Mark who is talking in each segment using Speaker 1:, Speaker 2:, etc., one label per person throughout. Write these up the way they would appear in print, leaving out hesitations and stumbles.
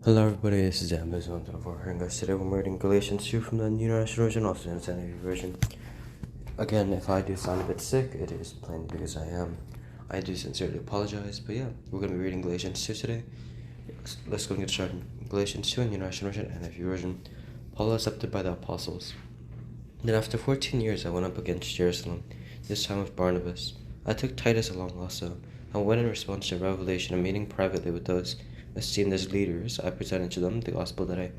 Speaker 1: Hello everybody, this is Amazon and guys, today we're reading Galatians 2 from the New International Version, also in the NIV version. Again, if I do sound a bit sick, it is plainly because I am. I do sincerely apologize, but yeah, we're going to be reading Galatians 2 today. Let's go and get started. Galatians 2 in the International Version, NIV version. Paul accepted by the apostles. Then after 14 years I went up against Jerusalem, this time with Barnabas. I took Titus along also, and when in response to a revelation and meeting privately with those esteemed as leaders, I presented to them the gospel that I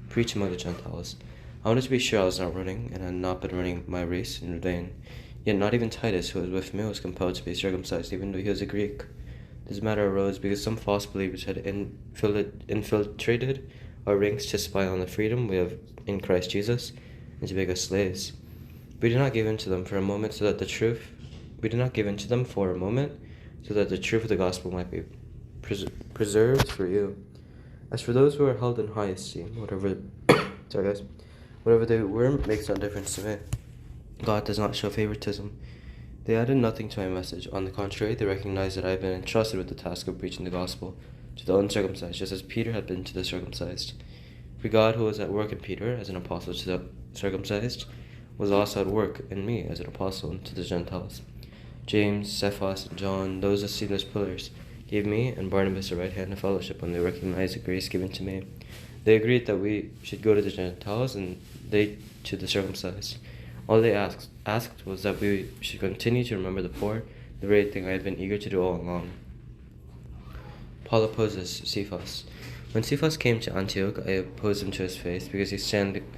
Speaker 1: preach among the Gentiles. I wanted to be sure I was not running, and had not been running my race in vain. Yet not even Titus, who was with me, was compelled to be circumcised, even though he was a Greek. This matter arose because some false believers had infiltrated our ranks to spy on the freedom we have in Christ Jesus, and to make us slaves. We did not give in to them for a moment so that the truth of the gospel might be preserved for you. As for those who are held in high esteem, whatever they were makes no difference to me. God does not show favoritism. They added nothing to my message. On the contrary, they recognized that I had been entrusted with the task of preaching the gospel to the uncircumcised, just as Peter had been to the circumcised. For God, who was at work in Peter as an apostle to the circumcised, was also at work in me as an apostle to the Gentiles. James, Cephas, and John, those esteemed as pillars, gave me and Barnabas a right hand of fellowship when they recognized the grace given to me. They agreed that we should go to the Gentiles and they to the circumcised. All they asked was that we should continue to remember the poor, the very thing I had been eager to do all along. Paul opposes Cephas. When Cephas came to Antioch, I opposed him to his face, because he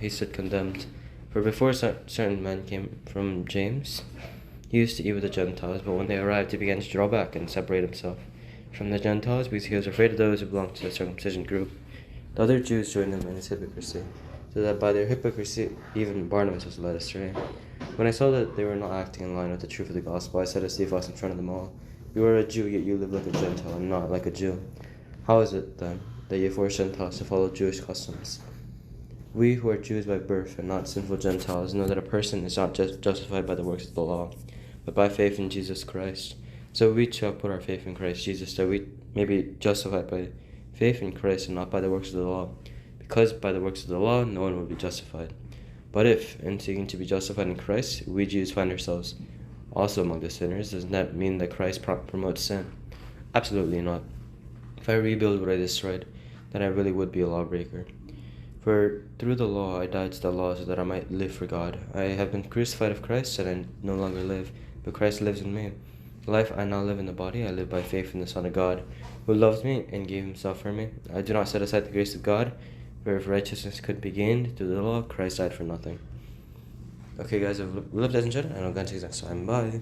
Speaker 1: stood condemned. For before certain men came from James, he used to eat with the Gentiles, but when they arrived, he began to draw back and separate himself from the Gentiles, because he was afraid of those who belonged to the circumcision group. The other Jews joined him in his hypocrisy, so that by their hypocrisy even Barnabas was led astray. When I saw that they were not acting in line with the truth of the gospel, I said to Cephas in front of them all, "You are a Jew, yet you live like a Gentile, and not like a Jew. How is it, then, that you force Gentiles to follow Jewish customs? We who are Jews by birth and not sinful Gentiles know that a person is not justified by the works of the law, but by faith in Jesus Christ. So we too have put our faith in Christ Jesus, that we may be justified by faith in Christ and not by the works of the law, because by the works of the law no one will be justified. But if, in seeking to be justified in Christ, we Jews find ourselves also among the sinners, does that mean that Christ promotes sin? Absolutely not. If I rebuild what I destroyed, then I really would be a lawbreaker. For through the law I died to the law so that I might live for God. I have been crucified with Christ, and I no longer live, but Christ lives in me. The life I now live in the body, I live by faith in the Son of God, who loved me and gave himself for me. I do not set aside the grace of God, for if righteousness could be gained through the law, Christ died for nothing." Okay guys, I've lived as enjoyed, and I'll go and see you next time. Bye.